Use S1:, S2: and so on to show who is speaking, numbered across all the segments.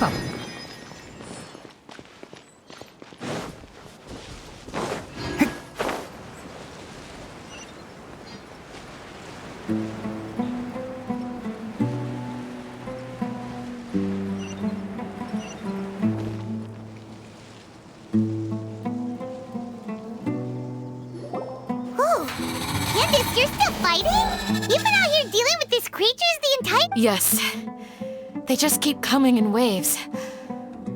S1: them!
S2: Candace, you're still fighting? You've been out here dealing with these creatures the entire—
S1: Yes. They just keep coming in waves.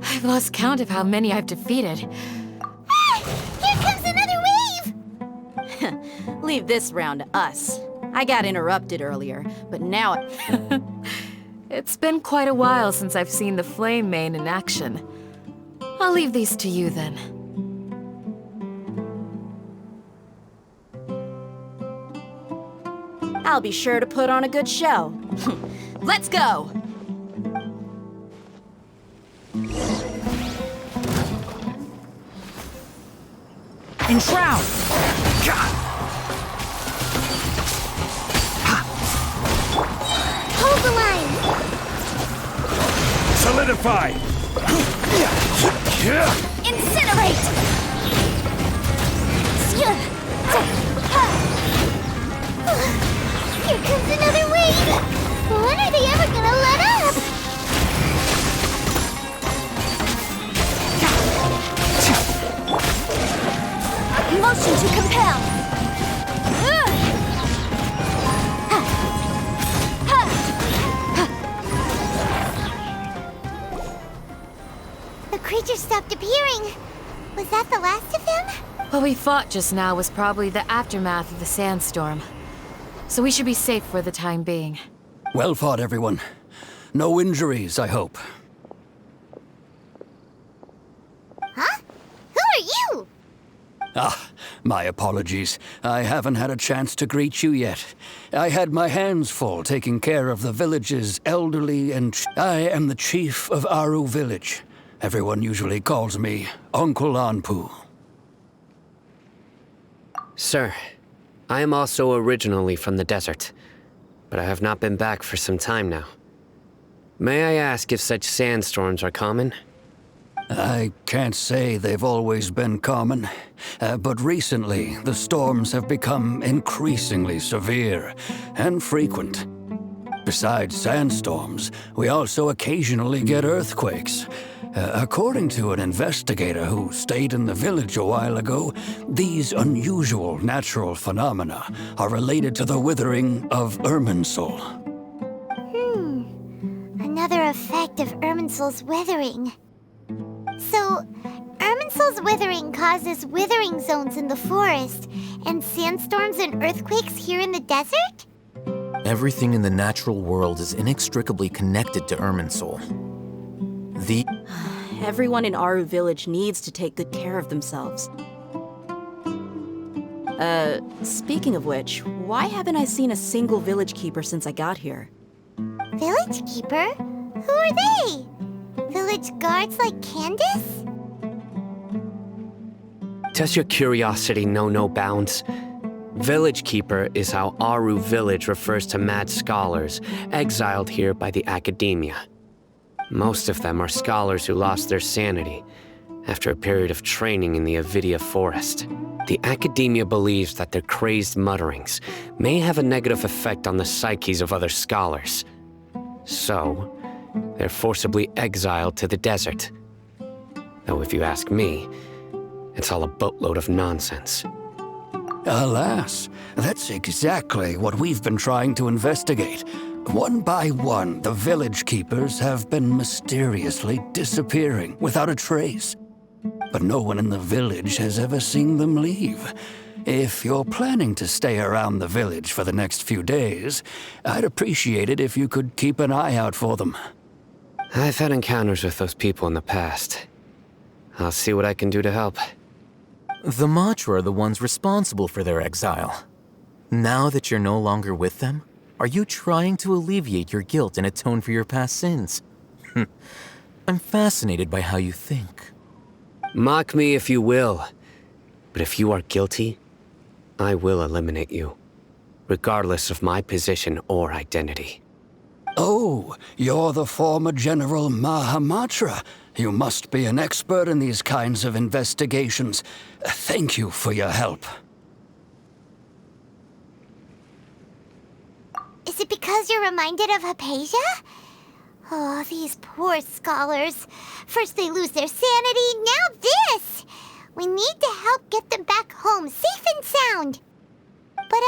S1: I've lost count of how many I've defeated.
S2: Ah! Here comes another wave!
S3: Leave this round to us. I got interrupted earlier, but now
S1: It's been quite a while since I've seen the Flame Mane in action. I'll leave these to you then.
S3: I'll be sure to put on a good show. Let's go!
S4: Enshroud!
S2: Hold the line!
S5: Solidify!
S2: Incinerate! Here comes another wave! When are they ever gonna let up? Motion to compel! The creature stopped appearing. Was that the last of them?
S1: What we fought just now was probably the aftermath of the sandstorm. So we should be safe for the time being.
S6: Well fought, everyone. No injuries, I hope.
S2: Huh? Who are you?
S6: Ah, my apologies. I haven't had a chance to greet you yet. I had my hands full taking care of the village's elderly and I am the chief of Aru village. Everyone usually calls me Uncle Anpu.
S7: Sir, I am also originally from the desert, but I have not been back for some time now. May I ask if such sandstorms are common?
S6: I can't say they've always been common, but recently the storms have become increasingly severe and frequent. Besides sandstorms, we also occasionally get earthquakes. According to an investigator who stayed in the village a while ago, these unusual natural phenomena are related to the withering of Irminsul.
S2: Another effect of Irminsul's withering. So, Irminsul's withering causes withering zones in the forest, and sandstorms and earthquakes here in the desert?
S4: Everything in the natural world is inextricably connected to Irminsul.
S3: Everyone in Aru village needs to take good care of themselves. Speaking of which, why haven't I seen a single village keeper since I got here?
S2: Village keeper? Who are they? Village guards like Candace?
S7: Does your curiosity know no bounds? Village Keeper is how Aru village refers to mad scholars exiled here by the academia. Most of them are scholars who lost their sanity after a period of training in the Avidia forest. The academia believes that their crazed mutterings may have a negative effect on the psyches of other scholars. So, they're forcibly exiled to the desert. Though if you ask me, it's all a boatload of nonsense.
S6: Alas, that's exactly what we've been trying to investigate. One by one, the village keepers have been mysteriously disappearing without a trace. But no one in the village has ever seen them leave. If you're planning to stay around the village for the next few days, I'd appreciate it if you could keep an eye out for them.
S7: I've had encounters with those people in the past. I'll see what I can do to help.
S4: The Matra are the ones responsible for their exile. Now that you're no longer with them, are you trying to alleviate your guilt and atone for your past sins? I'm fascinated by how you think.
S7: Mock me if you will, but if you are guilty, I will eliminate you, regardless of my position or identity.
S6: Oh, you're the former General Mahamatra. You must be an expert in these kinds of investigations. Thank you for your help.
S2: Is it because you're reminded of Hypatia? Oh, these poor scholars. First they lose their sanity, now this! We need to help get them back home, safe and sound. But,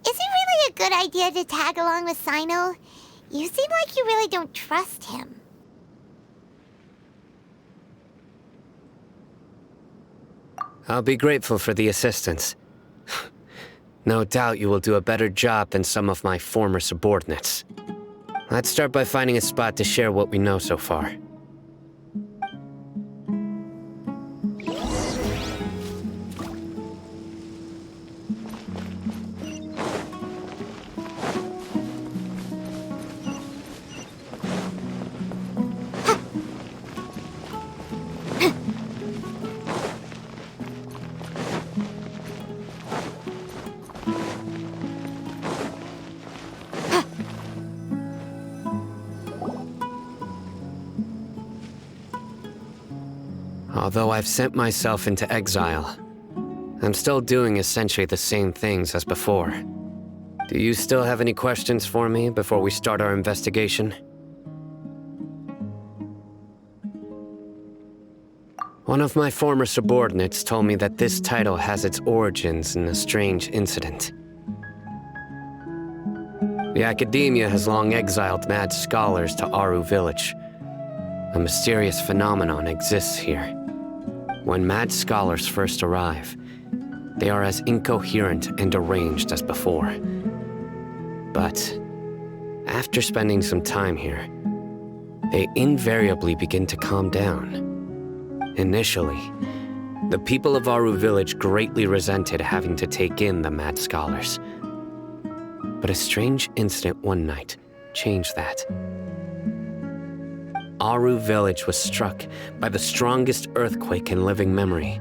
S2: is it really a good idea to tag along with Sino? You seem like you really don't trust him.
S7: I'll be grateful for the assistance. No doubt you will do a better job than some of my former subordinates. Let's start by finding a spot to share what we know so far. Although I've sent myself into exile, I'm still doing essentially the same things as before. Do you still have any questions for me before we start our investigation? One of my former subordinates told me that this title has its origins in a strange incident. The Academia has long exiled mad scholars to Aru Village. A mysterious phenomenon exists here. When mad scholars first arrive, they are as incoherent and deranged as before. But after spending some time here, they invariably begin to calm down. Initially, the people of Aru Village greatly resented having to take in the mad scholars. But a strange incident one night changed that. Aru Village was struck by the strongest earthquake in living memory.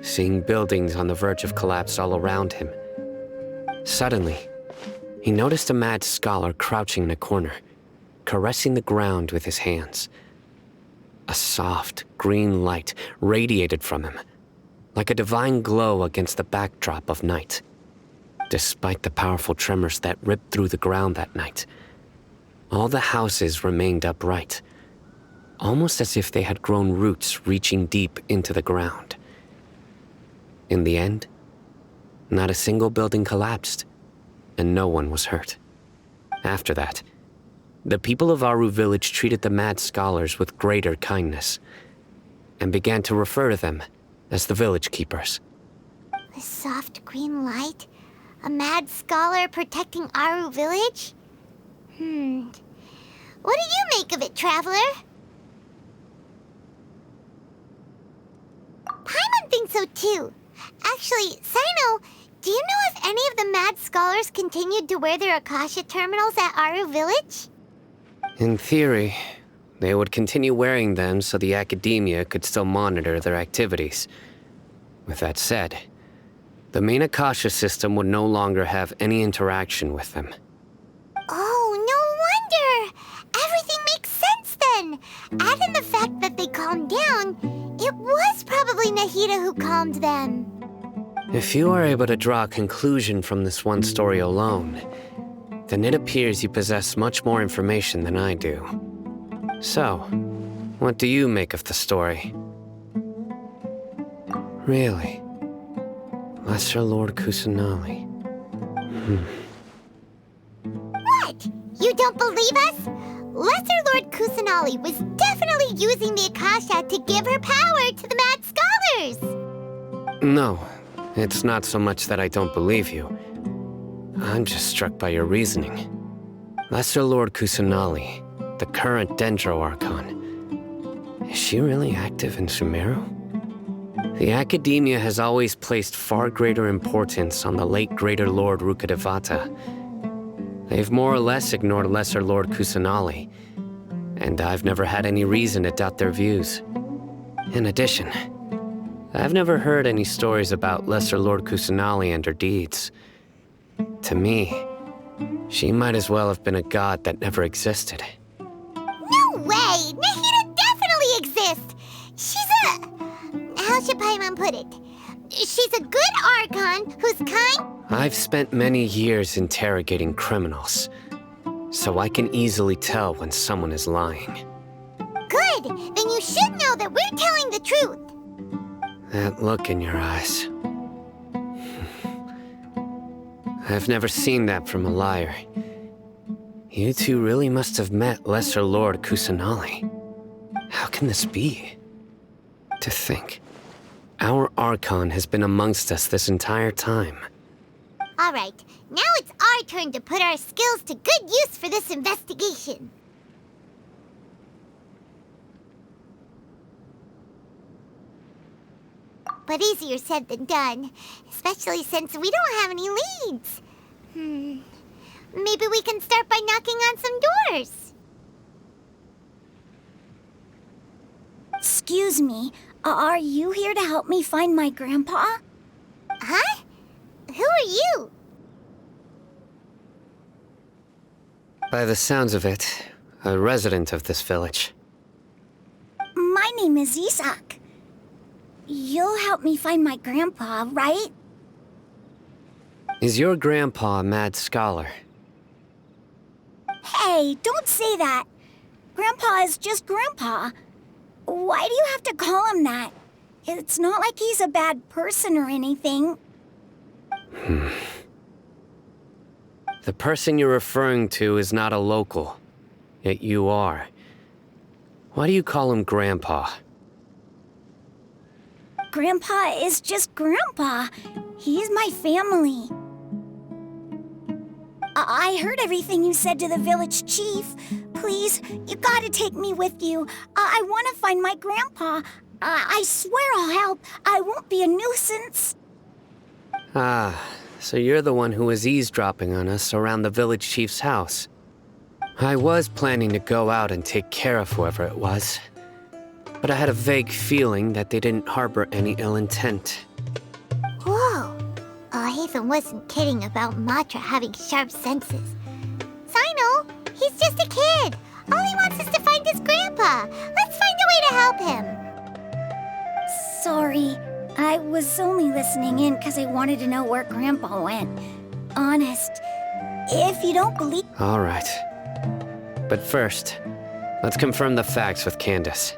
S7: Seeing buildings on the verge of collapse all around him, suddenly, he noticed a mad scholar crouching in a corner, caressing the ground with his hands. A soft, green light radiated from him, like a divine glow against the backdrop of night. Despite the powerful tremors that ripped through the ground that night, all the houses remained upright, almost as if they had grown roots reaching deep into the ground. In the end, not a single building collapsed, and no one was hurt. After that, the people of Aru Village treated the mad scholars with greater kindness, and began to refer to them as the village keepers.
S2: The soft green light? A mad scholar protecting Aru Village? What do you make of it, Traveler? Paimon thinks so too. Actually, Sino, do you know if any of the mad scholars continued to wear their Akasha terminals at Aru Village?
S7: In theory, they would continue wearing them so the Academia could still monitor their activities. With that said, the main Akasha system would no longer have any interaction with them.
S2: Oh, no wonder! Everything makes sense then! Add in the fact that they calmed down, it was probably Nahida who calmed them.
S7: If you are able to draw a conclusion from this one story alone, then it appears you possess much more information than I do. So, what do you make of the story? Really? Lesser Lord Kusanali.
S2: What? You don't believe us? Lesser Lord Kusanali was definitely using the Akasha to give her power to the mad scholars!
S7: No, it's not so much that I don't believe you. I'm just struck by your reasoning. Lesser Lord Kusanali, the current Dendro Archon, is she really active in Sumerio? The Academia has always placed far greater importance on the late Greater Lord Rukkhadevata. They've more or less ignored Lesser Lord Kusanali, and I've never had any reason to doubt their views. In addition, I've never heard any stories about Lesser Lord Kusanali and her deeds. To me, She might as well have been a god that never existed.
S2: No way! Nahida definitely exists! She's a... How should Paimon put it? She's a good Archon who's kind...
S7: I've spent many years interrogating criminals, so I can easily tell when someone is lying.
S2: Good! Then you should know that we're telling the truth!
S7: That look in your eyes. I've never seen that from a liar. You two really must have met Lesser Lord Kusanali. How can this be? To think, our Archon has been amongst us this entire time.
S2: Alright, now it's our turn to put our skills to good use for this investigation. But easier said than done, especially since we don't have any leads. Maybe we can start by knocking on some doors.
S5: Excuse me, are you here to help me find my grandpa?
S2: Huh? Who are you?
S7: By the sounds of it, a resident of this village.
S5: My name is Isak. You'll help me find my grandpa, right?
S7: Is your grandpa a mad scholar?
S5: Hey, don't say that. Grandpa is just Grandpa. Why do you have to call him that? It's not like he's a bad person or anything.
S7: The person you're referring to is not a local, yet you are. Why do you call him Grandpa?
S5: Grandpa is just Grandpa. He's my family. I heard everything you said to the village chief. Please, you gotta take me with you. I want to find my grandpa. I swear I'll help. I won't be a nuisance.
S7: Ah, so you're the one who was eavesdropping on us around the village chief's house. I was planning to go out and take care of whoever it was, but I had a vague feeling that they didn't harbor any ill intent.
S2: Whoa. Haven wasn't kidding about Matra having sharp senses. Sino, he's just a kid. All he wants is to find his grandpa. Let's find a way to help him.
S5: Sorry, I was only listening in because I wanted to know where Grandpa went. Honest, if you don't believe...
S7: All right. But first, let's confirm the facts with Candace.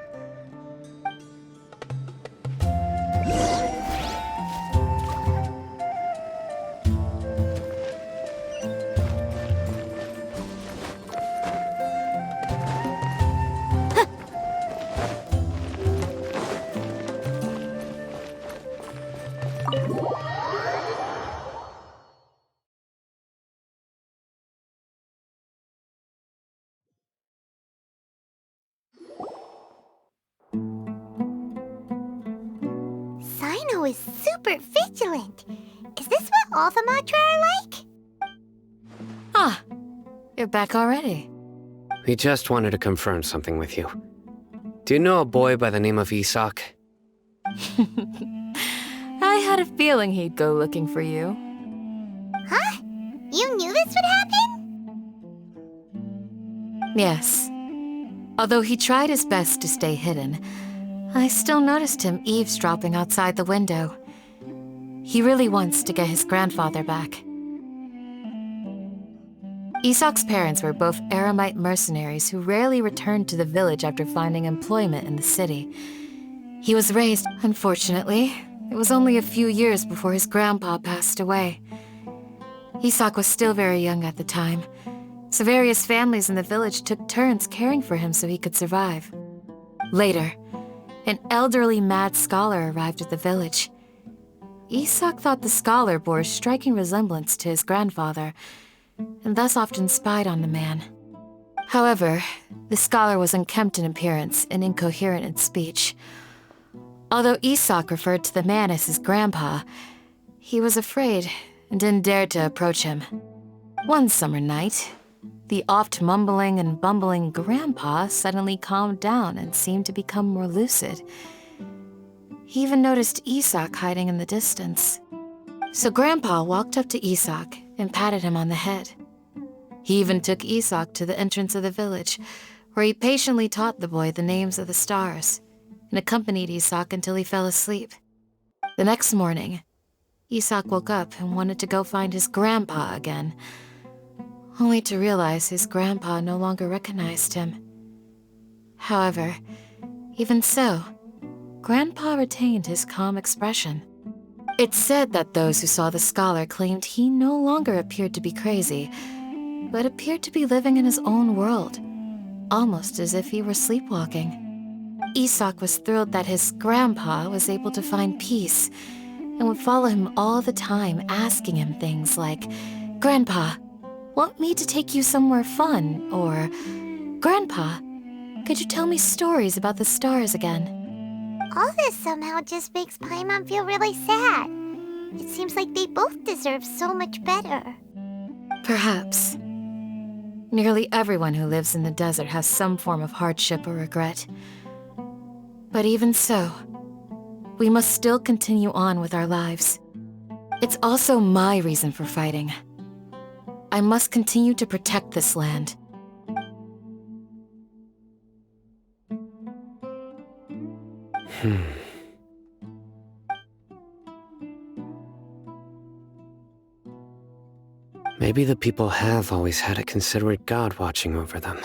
S2: Sino is super vigilant. Is this what all the Matra are like?
S1: Ah, you're back already.
S7: We just wanted to confirm something with you. Do you know a boy by the name of Isak?
S1: I had a feeling he'd go looking for you.
S2: Huh? You knew this would happen?
S1: Yes. Although he tried his best to stay hidden, I still noticed him eavesdropping outside the window. He really wants to get his grandfather back. Isak's parents were both Aramite mercenaries who rarely returned to the village after finding employment in the city. He was raised, unfortunately. It was only a few years before his grandpa passed away. Isak was still very young at the time, so various families in the village took turns caring for him so he could survive. Later, an elderly mad scholar arrived at the village. Isak thought the scholar bore a striking resemblance to his grandfather, and thus often spied on the man. However, the scholar was unkempt in appearance and incoherent in speech. Although Isak referred to the man as his grandpa, he was afraid and didn't dare to approach him. One summer night, the oft mumbling and bumbling grandpa suddenly calmed down and seemed to become more lucid. He even noticed Isak hiding in the distance. So Grandpa walked up to Isak and patted him on the head. He even took Isak to the entrance of the village, where he patiently taught the boy the names of the stars, and accompanied Isak until he fell asleep. The next morning, Isak woke up and wanted to go find his grandpa again, only to realize his grandpa no longer recognized him. However, even so, Grandpa retained his calm expression. It's said that those who saw the scholar claimed he no longer appeared to be crazy, but appeared to be living in his own world, almost as if he were sleepwalking. Isak was thrilled that his grandpa was able to find peace and would follow him all the time, asking him things like, "Grandpa, want me to take you somewhere fun?" Or, "Grandpa, could you tell me stories about the stars again?"
S2: All this somehow just makes Paimon feel really sad. It seems like they both deserve so much better.
S1: Perhaps. Nearly everyone who lives in the desert has some form of hardship or regret. But even so, we must still continue on with our lives. It's also my reason for fighting. I must continue to protect this land.
S7: Maybe the people have always had a considerate god watching over them.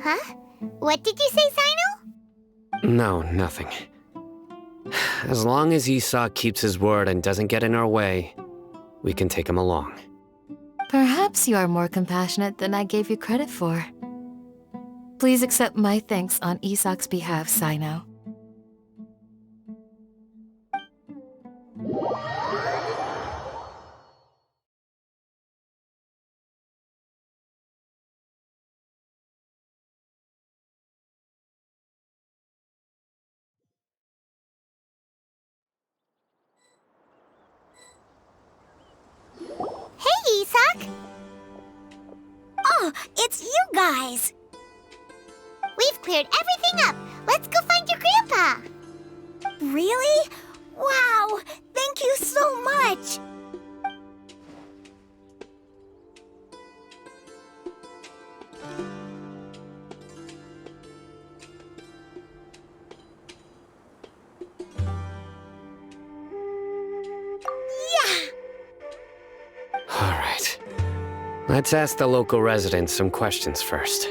S2: Huh? What did you say, Sino?
S7: No, nothing. As long as Isak keeps his word and doesn't get in our way, we can take him along.
S1: Perhaps you are more compassionate than I gave you credit for. Please accept my thanks on Isak's behalf, Sino.
S2: Hey, Isak!
S5: Oh, it's you guys!
S2: We've cleared everything up. Let's go find your grandpa.
S5: Really? Wow! Thank you so much!
S7: All right. Let's ask the local residents some questions first.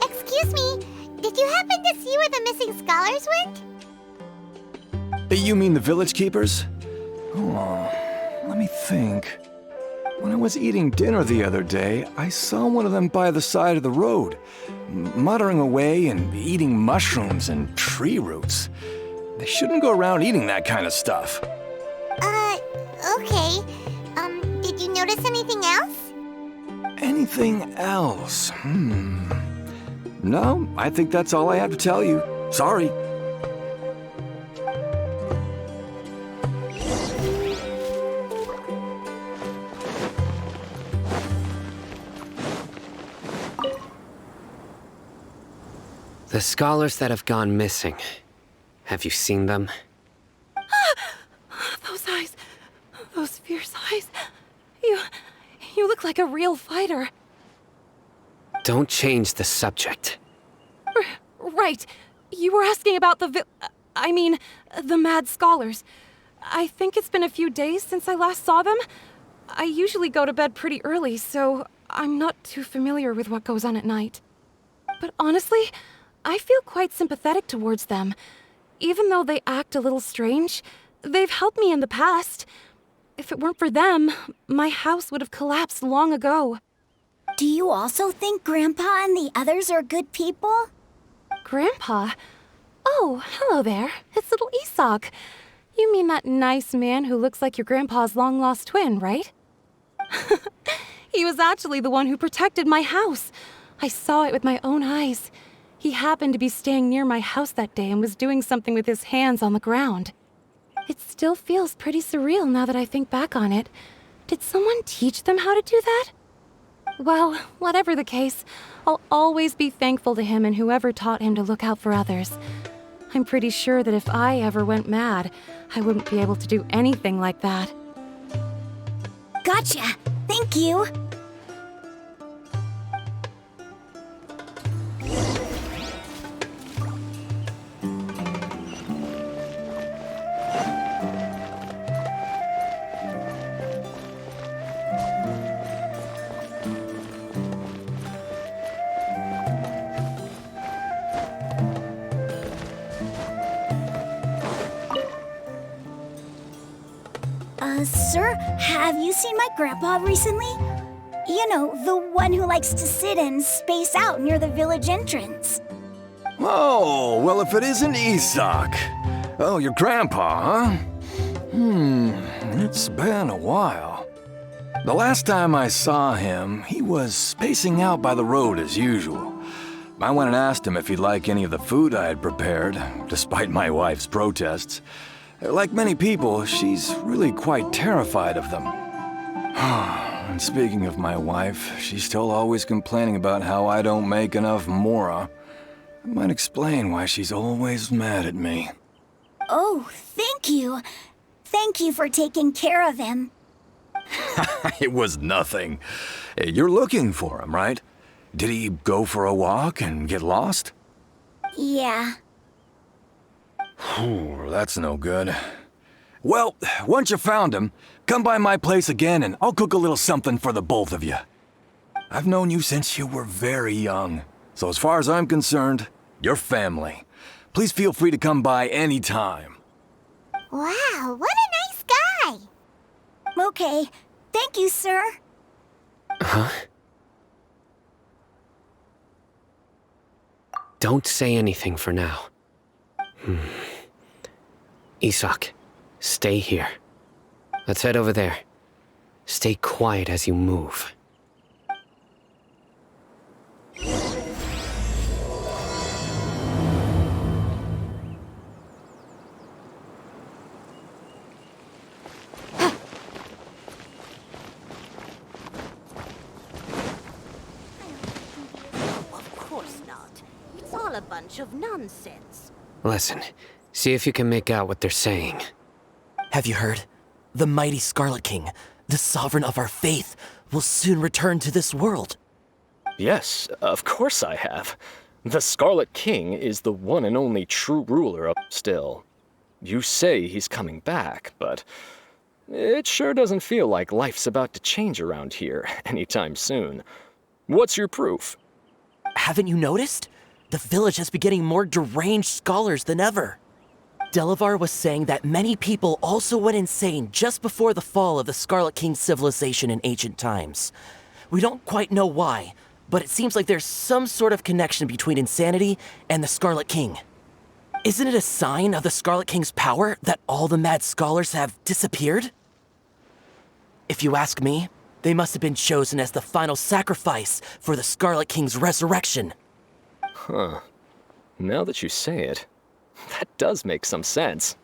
S2: Excuse me, did you happen to see where the missing scholars went?
S8: You mean the village keepers? Oh, let me think. When I was eating dinner the other day, I saw one of them by the side of the road, muttering away and eating mushrooms and tree roots. They shouldn't go around eating that kind of stuff.
S2: Okay. Did you notice anything else?
S8: Anything else? No, I think that's all I have to tell you. Sorry.
S7: The scholars that have gone missing. Have you seen them?
S9: Those eyes. Those fierce eyes. You look like a real fighter.
S7: Don't change the subject.
S9: Right. You were asking about the mad scholars. I think it's been a few days since I last saw them. I usually go to bed pretty early, so I'm not too familiar with what goes on at night. But honestly, I feel quite sympathetic towards them. Even though they act a little strange, they've helped me in the past. If it weren't for them, my house would have collapsed long ago.
S5: Do you also think Grandpa and the others are good people?
S9: Grandpa? Oh, hello there. It's little Isak. You mean that nice man who looks like your grandpa's long-lost twin, right? He was actually the one who protected my house. I saw it with my own eyes. He happened to be staying near my house that day and was doing something with his hands on the ground. It still feels pretty surreal now that I think back on it. Did someone teach them how to do that? Well, whatever the case, I'll always be thankful to him and whoever taught him to look out for others. I'm pretty sure that if I ever went mad, I wouldn't be able to do anything like that.
S5: Gotcha. Thank you. Sir, have you seen my grandpa recently? You know, the one who likes to sit and space out near the village entrance.
S8: Oh, well, if it isn't Isak. Oh, your grandpa, huh? It's been a while. The last time I saw him, he was spacing out by the road as usual. I went and asked him if he'd like any of the food I had prepared, despite my wife's protests. Like many people, she's really quite terrified of them. And speaking of my wife, she's still always complaining about how I don't make enough mora. That might explain why she's always mad at me.
S5: Oh, thank you. Thank you for taking care of him.
S8: It was nothing. You're looking for him, right? Did he go for a walk and get lost?
S5: Yeah.
S8: That's no good. Well, once you found him, come by my place again and I'll cook a little something for the both of you. I've known you since you were very young, so as far as I'm concerned, you're family. Please feel free to come by anytime.
S2: Wow, what a nice guy!
S5: Okay. Thank you, sir.
S7: Huh? Don't say anything for now. Isak, stay here. Let's head over there. Stay quiet as you move.
S10: Of course not. It's all a bunch of nonsense.
S7: Listen, see if you can make out what they're saying.
S11: Have you heard? The mighty Scarlet King, the sovereign of our faith, will soon return to this world.
S12: Yes, of course I have. The Scarlet King is the one and only true ruler of still. You say he's coming back, but it sure doesn't feel like life's about to change around here anytime soon. What's your proof?
S11: Haven't you noticed? The village has been getting more deranged scholars than ever. Delavar was saying that many people also went insane just before the fall of the Scarlet King's civilization in ancient times. We don't quite know why, but it seems like there's some sort of connection between insanity and the Scarlet King. Isn't it a sign of the Scarlet King's power that all the mad scholars have disappeared? If you ask me, they must have been chosen as the final sacrifice for the Scarlet King's resurrection.
S12: Huh. Now that you say it, that does make some sense.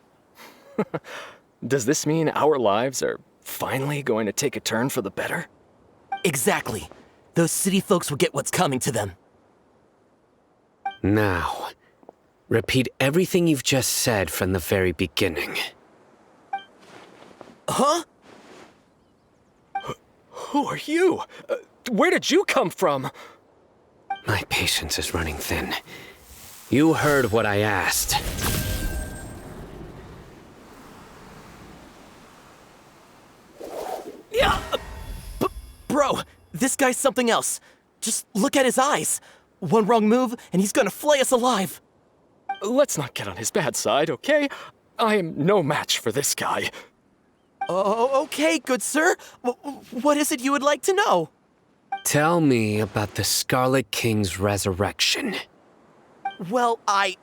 S12: Does this mean our lives are finally going to take a turn for the better?
S11: Exactly. Those city folks will get what's coming to them.
S7: Now, repeat everything you've just said from the very beginning.
S11: Huh?
S12: Who are you? Where did you come from?
S7: My patience is running thin. You heard what I asked.
S11: Yeah! Bro, this guy's something else. Just look at his eyes. One wrong move, and he's gonna flay us alive.
S12: Let's not get on his bad side, okay? I am no match for this guy.
S11: Oh, okay, good sir. What is it you would like to know?
S7: Tell me about the Scarlet King's resurrection.
S11: Well, I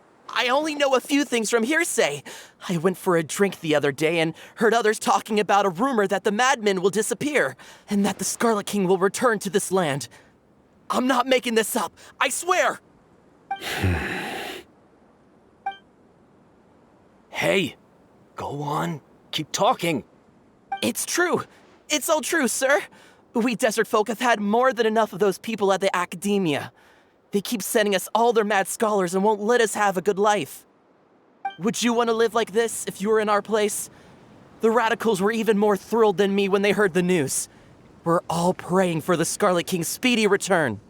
S11: only know a few things from hearsay. I went for a drink the other day and heard others talking about a rumor that the madmen will disappear and that the Scarlet King will return to this land. I'm not making this up, I swear!
S12: Hey, Go on. Keep talking.
S11: It's true. It's all true, sir. We desert folk have had more than enough of those people at the academia. They keep sending us all their mad scholars and won't let us have a good life. Would you want to live like this if you were in our place? The radicals were even more thrilled than me when they heard the news. We're all praying for the Scarlet King's speedy return.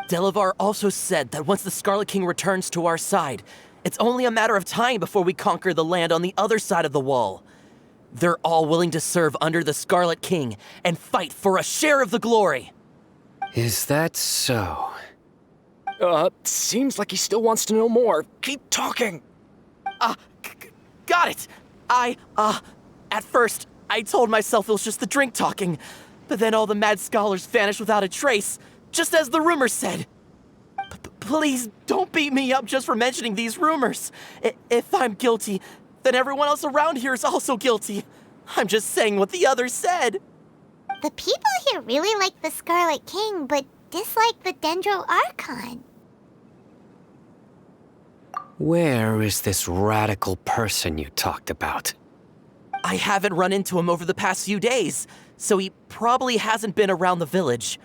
S11: Delavar also said that once the Scarlet King returns to our side, it's only a matter of time before we conquer the land on the other side of the wall. They're all willing to serve under the Scarlet King and fight for a share of the glory.
S7: Is that so?
S12: Seems like he still wants to know more. Keep talking.
S11: Got it. At first, I told myself it was just the drink talking, but then all the mad scholars vanished without a trace, just as the rumors said. Please don't beat me up just for mentioning these rumors. If I'm guilty, then everyone else around here is also guilty. I'm just saying what the others said.
S2: The people here really like the Scarlet King, but dislike the Dendro Archon.
S7: Where is this radical person you talked about?
S11: I haven't run into him over the past few days, so he probably hasn't been around the village.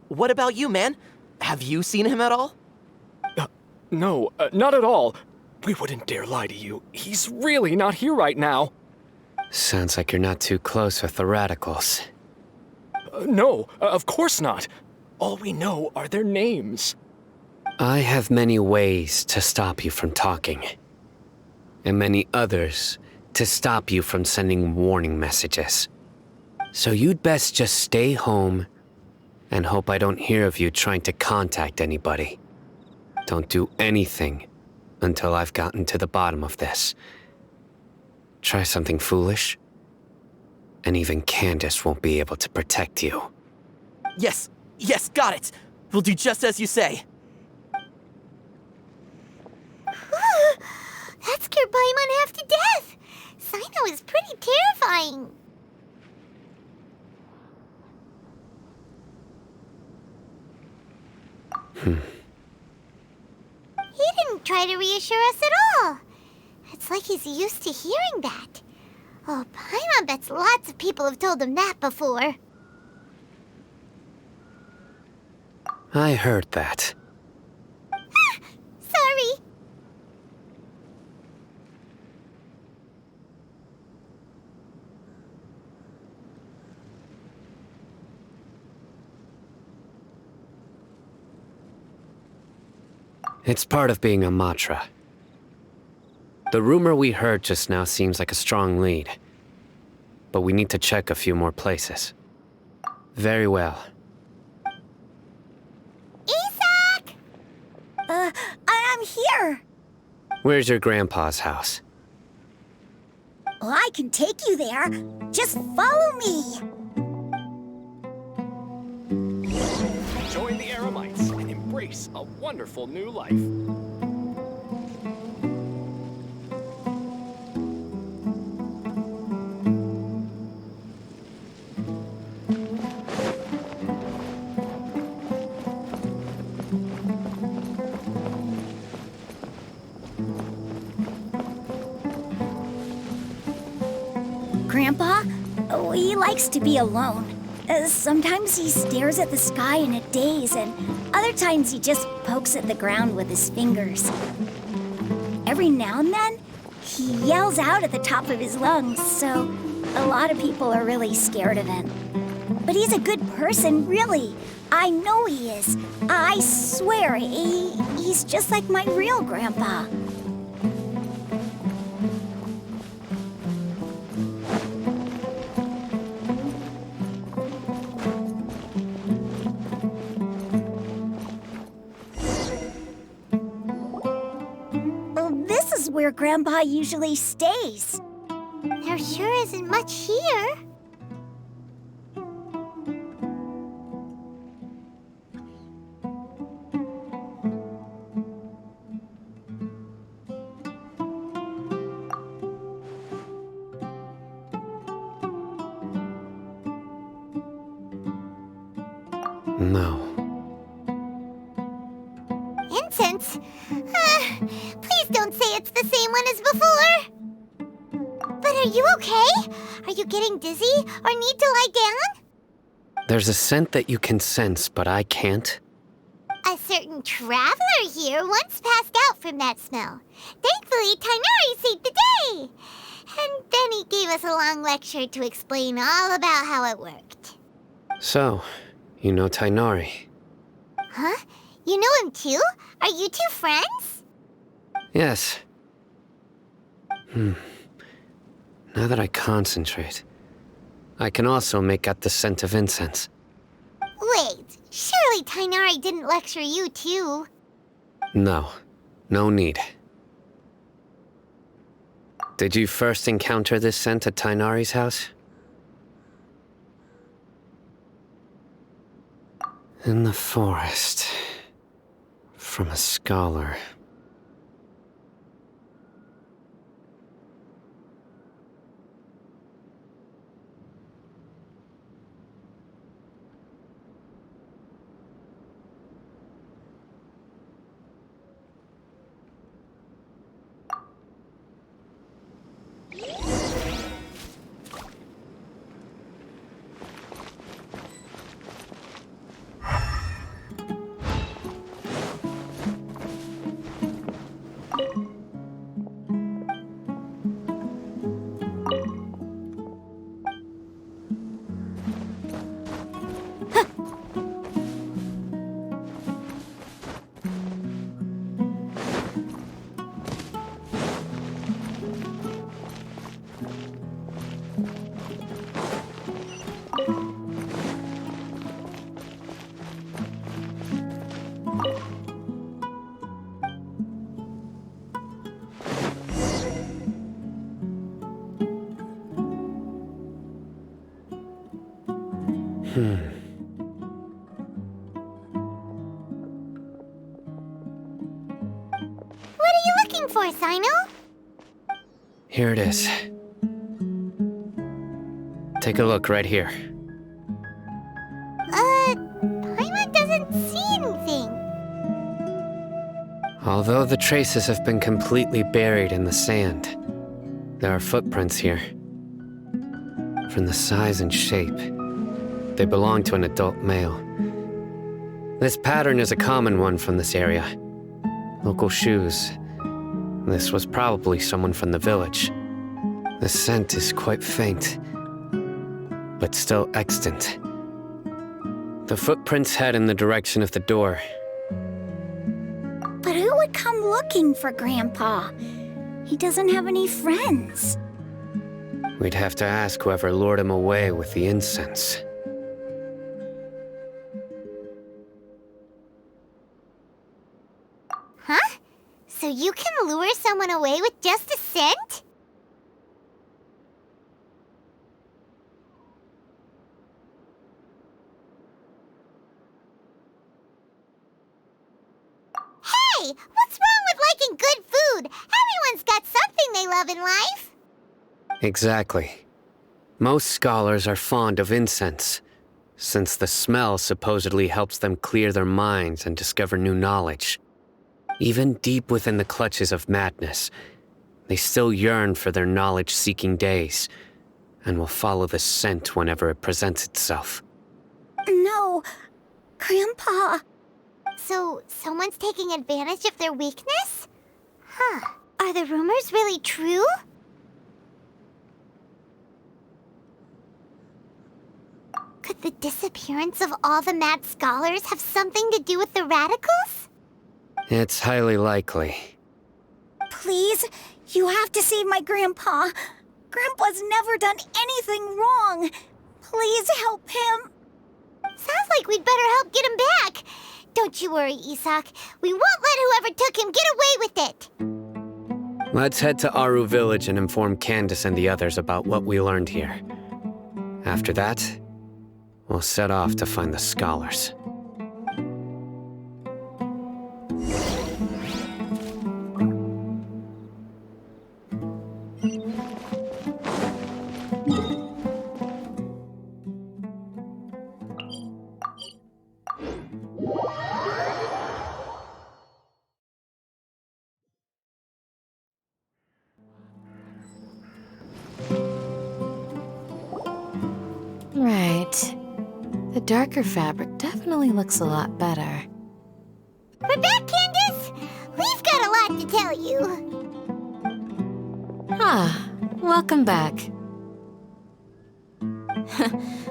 S11: What about you, man? Have you seen him at all?
S12: No, not at all. We wouldn't dare lie to you. He's really not here right now.
S7: Sounds like you're not too close with the radicals.
S12: No, of course not. All we know are their names.
S7: I have many ways to stop you from talking, and many others to stop you from sending warning messages. So you'd best just stay home and hope I don't hear of you trying to contact anybody. Don't do anything until I've gotten to the bottom of this. Try something foolish, and even Candace won't be able to protect you.
S11: Yes, got it. We'll do just as you say.
S2: That scared Paimon half to death. Sino is pretty terrifying. He didn't try to reassure us at all. It's like he's used to hearing that. Oh, Paimon bets lots of people have told him that before.
S7: I heard that.
S2: Sorry.
S7: It's part of being a Matra. The rumor we heard just now seems like a strong lead, but we need to check a few more places. Very well.
S2: Isak!
S5: I'm here.
S7: Where's your grandpa's house?
S5: Well, I can take you there. Just follow me.
S12: Join the Aramites and embrace a wonderful new life.
S5: Grandpa? Oh, he likes to be alone. Sometimes he stares at the sky in a daze, and other times he just pokes at the ground with his fingers. Every now and then, he yells out at the top of his lungs, so a lot of people are really scared of him. But he's a good person, really. I know he is. I swear, he's just like my real grandpa. Where Grandpa usually stays.
S2: There sure isn't much here.
S7: No.
S2: Incense? Please don't say it's the same one as before. are you okay? Are you getting dizzy or need to lie down?
S7: There's a scent that you can sense, but I can't.
S2: A certain traveler here once passed out from that smell. Thankfully, Tainari saved the day. And then he gave us a long lecture to explain all about how it worked.
S7: So, you know Tainari.
S2: Huh? You know him too? Are you two friends?
S7: Yes. Now that I concentrate, I can also make out the scent of incense.
S2: Wait, surely Tainari didn't lecture you too.
S7: No, no need. Did you first encounter this scent at Tainari's house? In the forest. From a scholar.
S2: What are you looking for, Sino?
S7: Here it is. Take a look right here.
S2: Paimon doesn't see anything.
S7: Although the traces have been completely buried in the sand, there are footprints here. From the size and shape, they belong to an adult male. This pattern is a common one from this area. Local shoes. This was probably someone from the village. The scent is quite faint, but still extant. The footprints head in the direction of the door.
S5: But who would come looking for Grandpa? He doesn't have any friends.
S7: We'd have to ask whoever lured him away with the incense.
S2: Huh? So you can lure someone away with just a scent? Hey! What's wrong with liking good food? Everyone's got something they love in life.
S7: Exactly. Most scholars are fond of incense, since the smell supposedly helps them clear their minds and discover new knowledge. Even deep within the clutches of madness, they still yearn for their knowledge-seeking days, and will follow the scent whenever it presents itself.
S5: No, Grandpa.
S2: So, someone's taking advantage of their weakness? Huh. Are the rumors really true? Could the disappearance of all the mad scholars have something to do with the radicals?
S7: It's highly likely.
S5: Please, you have to save my Grandpa. Grandpa's never done anything wrong. Please help him.
S2: Sounds like we'd better help get him back. Don't you worry, Isak. We won't let whoever took him get away with it.
S7: Let's head to Aru Village and inform Candace and the others about what we learned here. After that, we'll set off to find the scholars.
S1: The darker fabric definitely looks a lot better.
S2: We're back, Candace! We've got a lot to tell you.
S1: Ah, welcome back.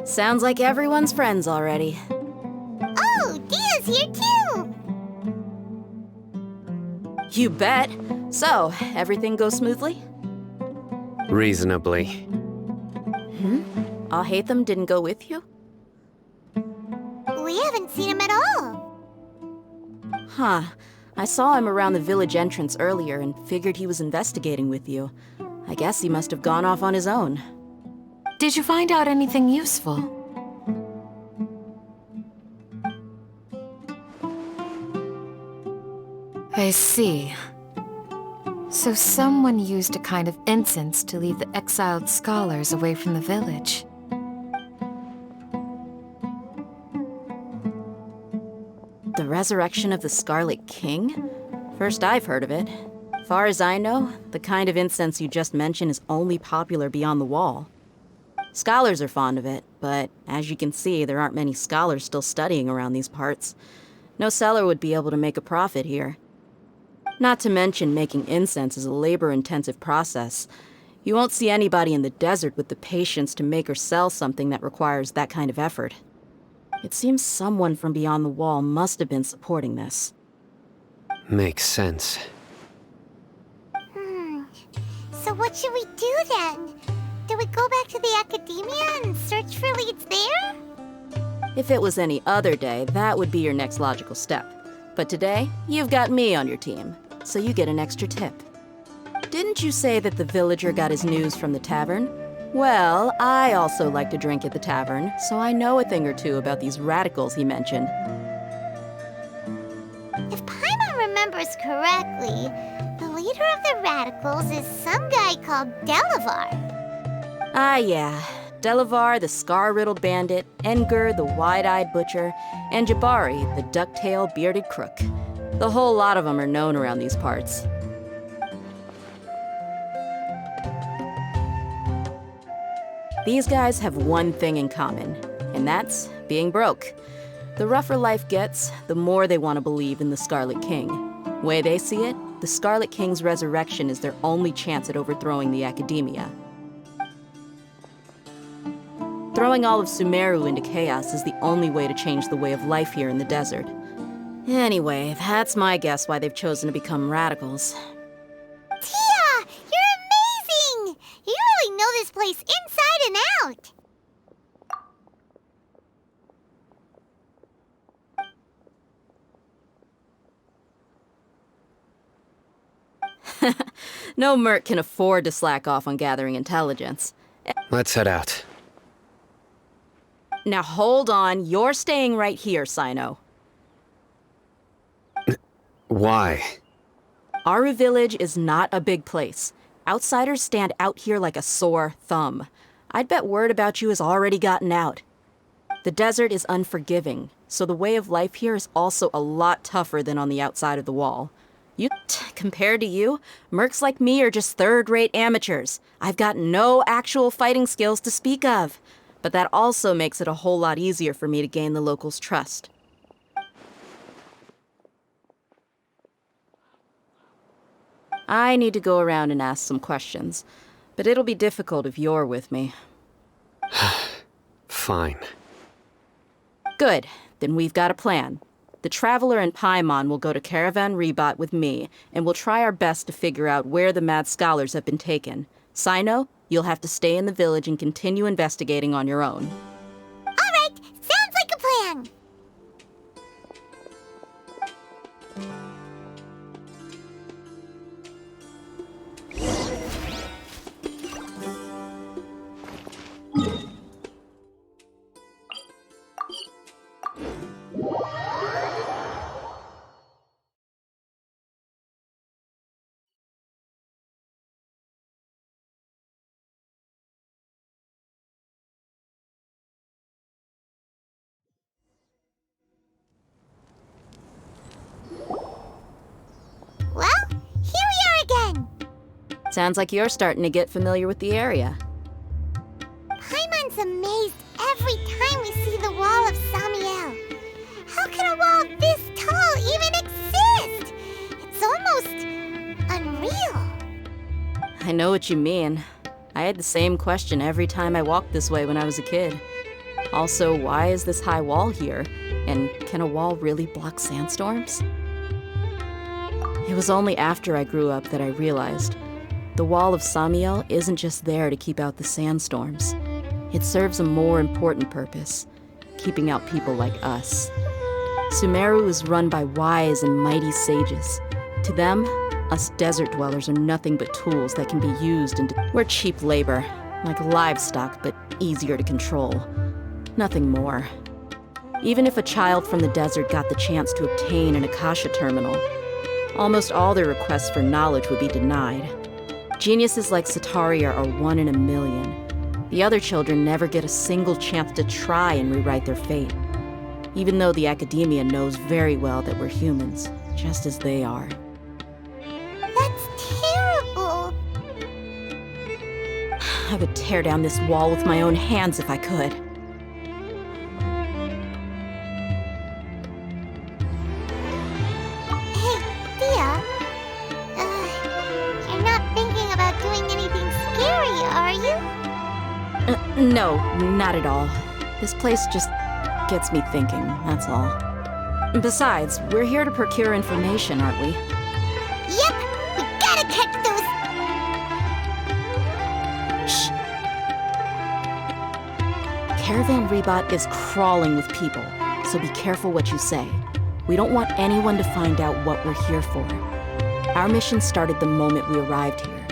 S3: Sounds like everyone's friends already.
S2: Oh, Dia's here too!
S3: You bet. So, everything goes smoothly?
S7: Reasonably.
S3: Alhaitham didn't go with you?
S2: We haven't seen him at all.
S3: Huh. I saw him around the village entrance earlier and figured he was investigating with you. I guess he must have gone off on his own.
S1: Did you find out anything useful? I see. So someone used a kind of incense to lead the exiled scholars away from the village.
S3: The resurrection of the Scarlet King? First I've heard of it. Far as I know, the kind of incense you just mentioned is only popular beyond the wall. Scholars are fond of it, but as you can see, there aren't many scholars still studying around these parts. No seller would be able to make a profit here. Not to mention, making incense is a labor-intensive process. You won't see anybody in the desert with the patience to make or sell something that requires that kind of effort. It seems someone from beyond the wall must have been supporting this.
S7: Makes sense.
S2: So what should we do then? Do we go back to the academia and search for leads there?
S3: If it was any other day, that would be your next logical step. But today, you've got me on your team, so you get an extra tip. Didn't you say that the villager got his news from the tavern? Well, I also like to drink at the tavern, so I know a thing or two about these radicals he mentioned.
S2: If Paimon remembers correctly, the leader of the radicals is some guy called Delavar.
S3: Ah, yeah. Delavar, the scar-riddled bandit, Enger, the wide-eyed butcher, and Jabari, the duck-tailed bearded crook. The whole lot of them are known around these parts. These guys have one thing in common, and that's being broke. The rougher life gets, the more they want to believe in the Scarlet King. Way they see it, the Scarlet King's resurrection is their only chance at overthrowing the academia. Throwing all of Sumerio into chaos is the only way to change the way of life here in the desert. Anyway, that's my guess why they've chosen to become radicals.
S2: Tia! You're amazing! You really know this place inside and out!
S3: No merc can afford to slack off on gathering intelligence.
S7: Let's head out.
S3: Now hold on, you're staying right here, Sino.
S7: Why?
S3: Aru Village is not a big place. Outsiders stand out here like a sore thumb. I'd bet word about you has already gotten out. The desert is unforgiving, so the way of life here is also a lot tougher than on the outside of the wall. Compared to you, mercs like me are just third-rate amateurs. I've got no actual fighting skills to speak of. But that also makes it a whole lot easier for me to gain the locals' trust. I need to go around and ask some questions, but it'll be difficult if you're with me.
S7: Fine.
S3: Good, then we've got a plan. The Traveler and Paimon will go to Caravan Rebot with me, and we'll try our best to figure out where the mad scholars have been taken. Sino, you'll have to stay in the village and continue investigating on your own.
S2: All right, sounds like a plan. Well, here we are again.
S3: Sounds like you're starting to get familiar with the area.
S2: Paimon's amazed every time we see the wall of
S3: I know what you mean. I had the same question every time I walked this way when I was a kid. Also, why is this high wall here? And can a wall really block sandstorms? It was only after I grew up that I realized the wall of Samiel isn't just there to keep out the sandstorms. It serves a more important purpose, keeping out people like us. Sumerio is run by wise and mighty sages. To them, us desert dwellers are nothing but tools that can be used we're cheap labor, like livestock, but easier to control. Nothing more. Even if a child from the desert got the chance to obtain an Akasha terminal, almost all their requests for knowledge would be denied. Geniuses like Sataria are 1 in a million. The other children never get a single chance to try and rewrite their fate, even though the academia knows very well that we're humans, just as they are.
S2: That's terrible.
S3: I would tear down this wall with my own hands if I could.
S2: Hey, Thea. You're not thinking about doing anything scary, are you?
S3: No, not at all. This place just gets me thinking, that's all. Besides, we're here to procure information, aren't we?
S2: Yep, we gotta catch those.
S3: Shh. Caravan Rebot is crawling with people, so be careful what you say. We don't want anyone to find out what we're here for. Our mission started the moment we arrived here.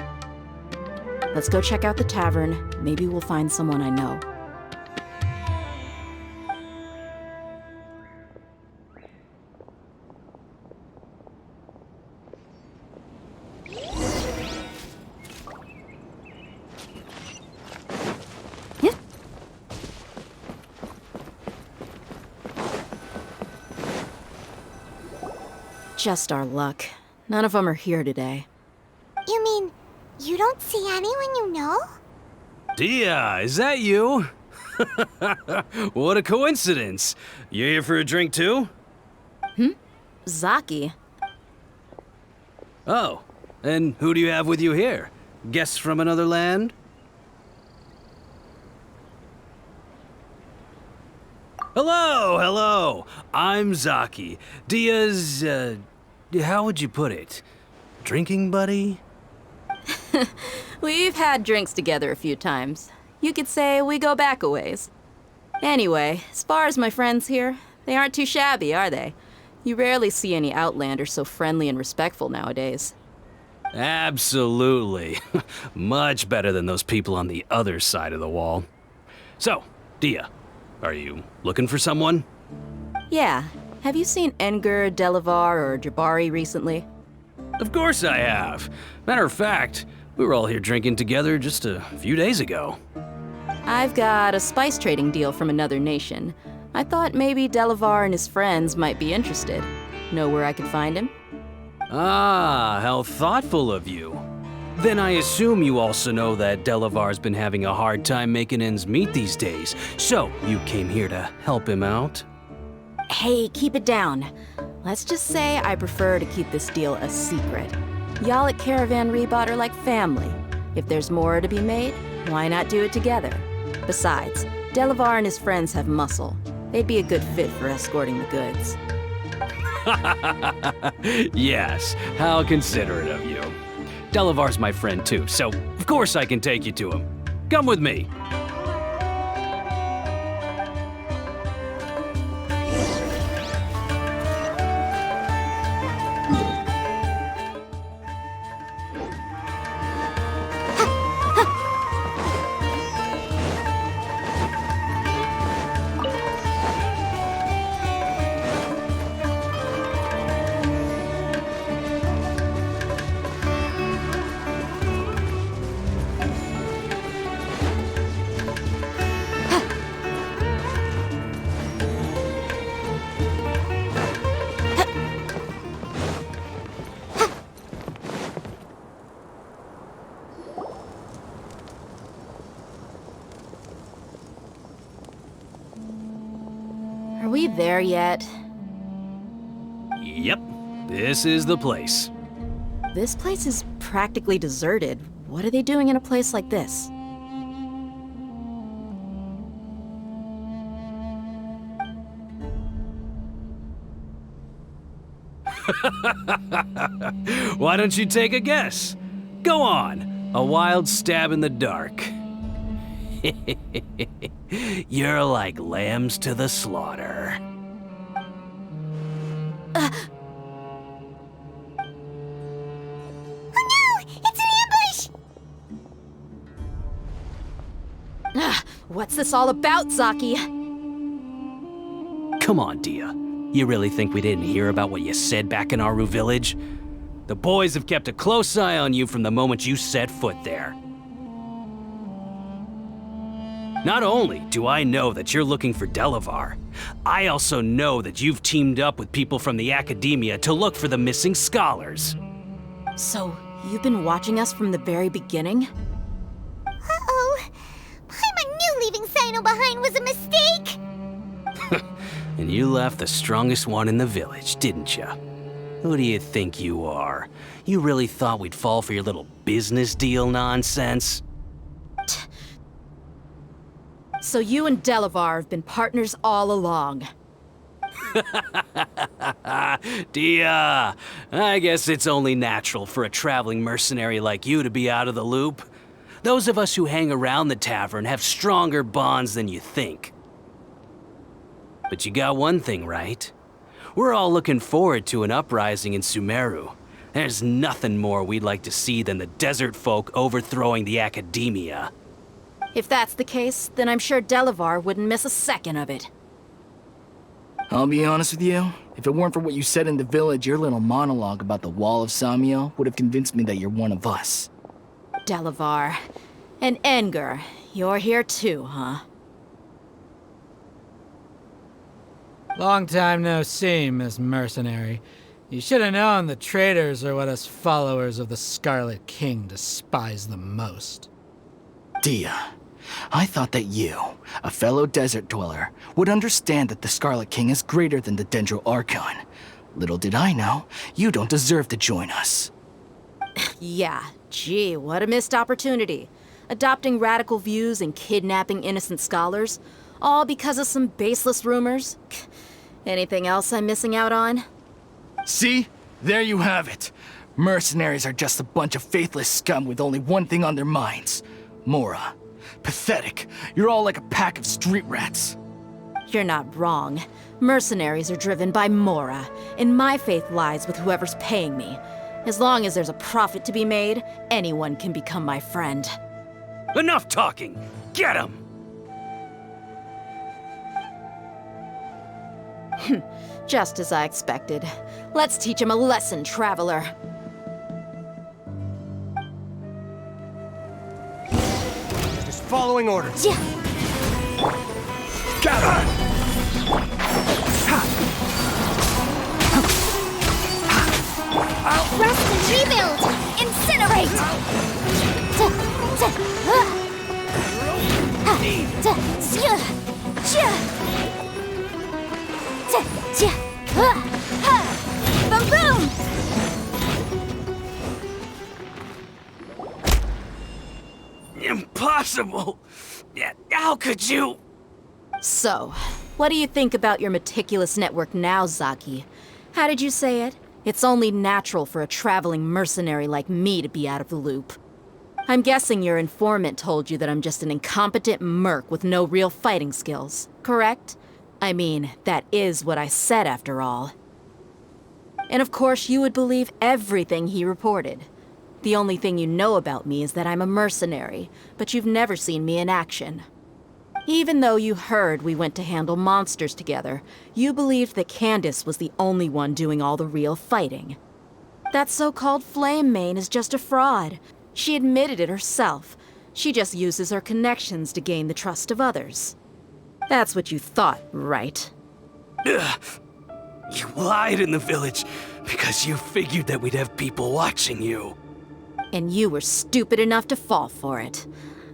S3: Let's go check out the tavern. Maybe we'll find someone I know. Just our luck. None of them are here today.
S2: You mean, you don't see anyone you know?
S13: Dia, is that you? What a coincidence. You here for a drink too?
S3: Zaki.
S13: Oh, and who do you have with you here? Guests from another land? Hello, hello. I'm Zaki. Dia's, how would you put it? Drinking buddy?
S3: We've had drinks together a few times. You could say we go back a ways. Anyway, as far as my friends here, they aren't too shabby, are they? You rarely see any Outlanders so friendly and respectful nowadays.
S13: Absolutely. Much better than those people on the other side of the wall. So, Dia, are you looking for someone?
S3: Yeah. Have you seen Enger, Delavar, or Jabari recently?
S13: Of course I have. Matter of fact, we were all here drinking together just a few days ago.
S3: I've got a spice trading deal from another nation. I thought maybe Delavar and his friends might be interested. Know where I could find him?
S13: Ah, how thoughtful of you. Then I assume you also know that Delavar's been having a hard time making ends meet these days, so you came here to help him out?
S3: Hey, keep it down. Let's just say I prefer to keep this deal a secret. Y'all at Caravan Rebot are like family. If there's more to be made, why not do it together? Besides, Delavar and his friends have muscle. They'd be a good fit for escorting the goods.
S13: Yes, how considerate of you. Delavar's my friend too, so of course I can take you to him. Come with me.
S3: Are we there yet?
S13: Yep, this is the place.
S3: This place is practically deserted. What are they doing in a place like this?
S13: Why don't you take a guess? Go on, a wild stab in the dark. You're like lambs to the slaughter.
S3: What's this all about, Zaki?
S13: Come on, Dia. You really think we didn't hear about what you said back in Aru village? The boys have kept a close eye on you from the moment you set foot there. Not only do I know that you're looking for Delavar, I also know that you've teamed up with people from the Academia to look for the missing scholars.
S3: So, you've been watching us from the very beginning?
S2: Uh-oh. I knew leaving Sino behind was a mistake!
S13: And you left the strongest one in the village, didn't you? Who do you think you are? You really thought we'd fall for your little business deal nonsense?
S3: So you and Delavar have been partners all along.
S13: Dia, I guess it's only natural for a traveling mercenary like you to be out of the loop. Those of us who hang around the tavern have stronger bonds than you think. But you got one thing right. We're all looking forward to an uprising in Sumerio. There's nothing more we'd like to see than the desert folk overthrowing the Academia.
S3: If that's the case, then I'm sure Delavar wouldn't miss a second of it.
S14: I'll be honest with you, if it weren't for what you said in the village, your little monologue about the Wall of Samiel would have convinced me that you're one of us.
S3: Delavar. And Enger, you're here too, huh?
S15: Long time no see, Miss Mercenary. You should have known the traitors are what us followers of the Scarlet King despise the most.
S14: Dia, I thought that you, a fellow desert dweller, would understand that the Scarlet King is greater than the Dendro Archon. Little did I know, you don't deserve to join us.
S3: Yeah, gee, what a missed opportunity. Adopting radical views and kidnapping innocent scholars, all because of some baseless rumors. Anything else I'm missing out on?
S14: See? There you have it. Mercenaries are just a bunch of faithless scum with only one thing on their minds. Mora. Pathetic. You're all like a pack of street rats.
S3: You're not wrong. Mercenaries are driven by Mora, and my faith lies with whoever's paying me. As long as there's a profit to be made, anyone can become my friend.
S13: Enough talking! Get him!
S3: Just as I expected. Let's teach him a lesson, traveler.
S16: Just following orders.
S2: Yeah.
S16: Got her!
S2: Rest and rebuild! Incinerate! Boom boom!
S13: Impossible! How could you?
S3: So, what do you think about your meticulous network now, Zaki? How did you say it? It's only natural for a traveling mercenary like me to be out of the loop. I'm guessing your informant told you that I'm just an incompetent merc with no real fighting skills, correct? I mean, that is what I said after all. And of course you would believe everything he reported. The only thing you know about me is that I'm a mercenary, but you've never seen me in action. Even though you heard we went to handle monsters together, you believed that Candace was the only one doing all the real fighting. That so-called Flame Mane is just a fraud. She admitted it herself. She just uses her connections to gain the trust of others. That's what you thought, right?
S13: Ugh. You lied in the village because you figured that we'd have people watching you.
S3: And you were stupid enough to fall for it.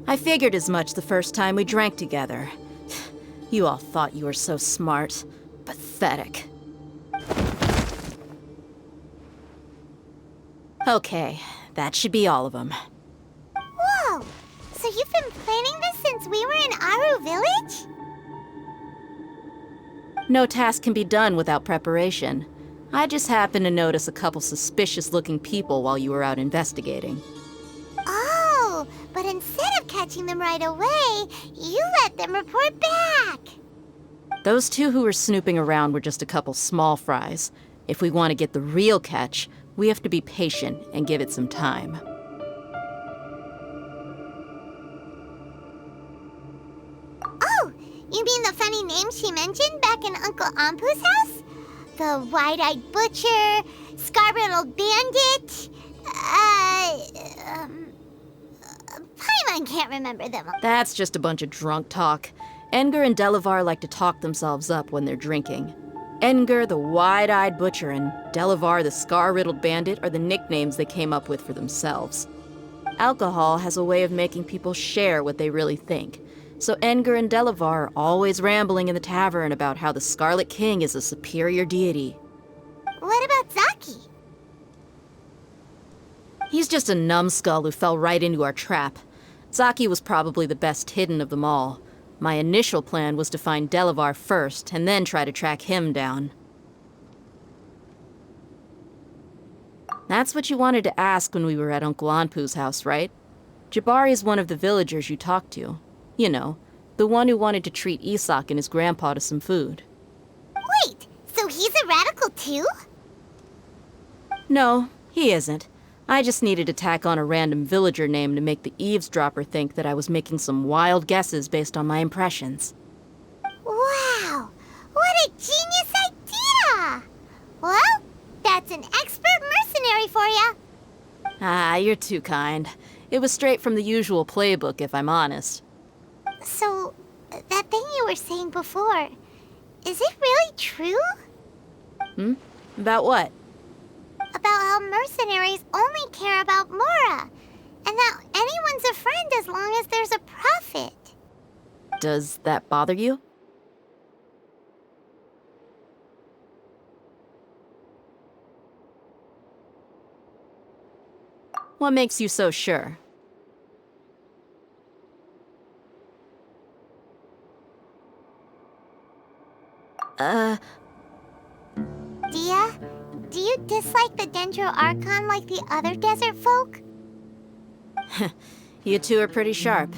S3: I figured as much the first time we drank together. You all thought you were so smart. Pathetic. Okay, that should be all of them.
S2: since we were in Aru Village?
S3: No task can be done without preparation. I just happened to notice a couple suspicious-looking people while you were out investigating.
S2: Oh, but instead of catching them right away, you let them report back.
S3: Those two who were snooping around were just a couple small fries. If we want to get the real catch, we have to be patient and give it some time.
S2: Oh, you mean the funny name she mentioned back in Uncle Ampu's house? The wide-eyed butcher, scar-riddled bandit, Paimon can't remember them.
S3: That's just a bunch of drunk talk. Edgar and Delavar like to talk themselves up when they're drinking. Edgar, the wide-eyed butcher, and Delavar, the scar-riddled bandit, are the nicknames they came up with for themselves. Alcohol has a way of making people share what they really think. So Edgar and Delavar are always rambling in the tavern about how the Scarlet King is a superior deity.
S2: What about Zaki?
S3: He's just a numbskull who fell right into our trap. Zaki was probably the best hidden of them all. My initial plan was to find Delavar first, and then try to track him down. That's what you wanted to ask when we were at Uncle Anpu's house, right? Jabari is one of the villagers you talked to. You know, the one who wanted to treat Isak and his grandpa to some food.
S2: Wait, so he's a radical too?
S3: No, he isn't. I just needed to tack on a random villager name to make the eavesdropper think that I was making some wild guesses based on my impressions.
S2: Wow, what a genius idea! Well, that's an expert mercenary for ya.
S3: Ah, you're too kind. It was straight from the usual playbook, if I'm honest.
S2: So, that thing you were saying before, is it really true?
S3: About what?
S2: About how mercenaries only care about Mora, and that anyone's a friend as long as there's a profit.
S3: Does that bother you? What makes you so sure?
S2: Dia, do you dislike the Dendro Archon like the other desert folk?
S3: You two are pretty sharp.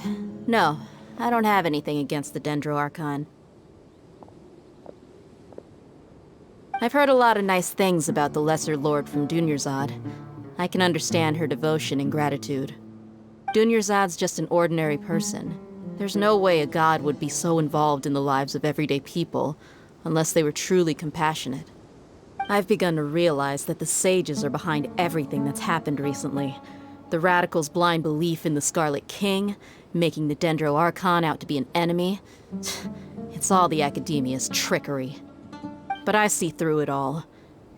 S3: No, I don't have anything against the Dendro Archon. I've heard a lot of nice things about the Lesser Lord from Dunyarzad. I can understand her devotion and gratitude. Dunyarzad's just an ordinary person. There's no way a god would be so involved in the lives of everyday people, unless they were truly compassionate. I've begun to realize that the sages are behind everything that's happened recently. The radicals' blind belief in the Scarlet King, making the Dendro Archon out to be an enemy. It's all the Academia's trickery. But I see through it all.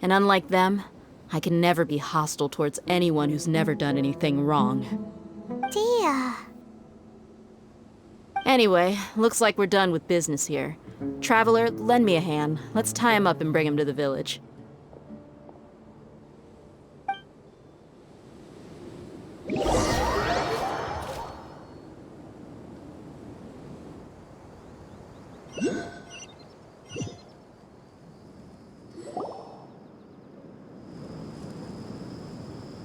S3: And unlike them, I can never be hostile towards anyone who's never done anything wrong.
S2: Dia.
S3: Anyway, looks like we're done with business here. Traveler, lend me a hand. Let's tie him up and bring him to the village.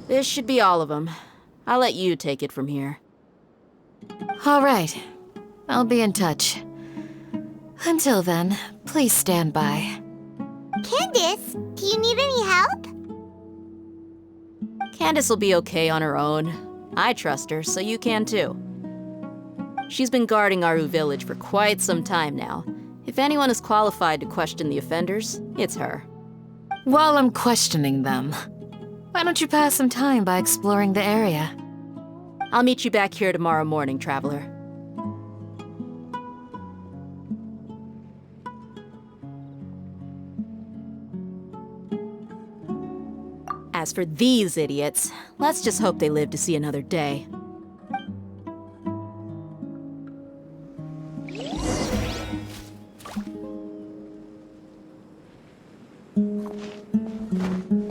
S3: This should be all of them. I'll let you take it from here.
S1: All right. I'll be in touch. Until then, please stand by.
S2: Candace, do you need any help?
S3: Candace will be okay on her own. I trust her, so you can too. She's been guarding Aru Village for quite some time now. If anyone is qualified to question the offenders, it's her.
S1: While I'm questioning them, why don't you pass some time by exploring the area?
S3: I'll meet you back here tomorrow morning, Traveler. As for these idiots, let's just hope they live to see another day.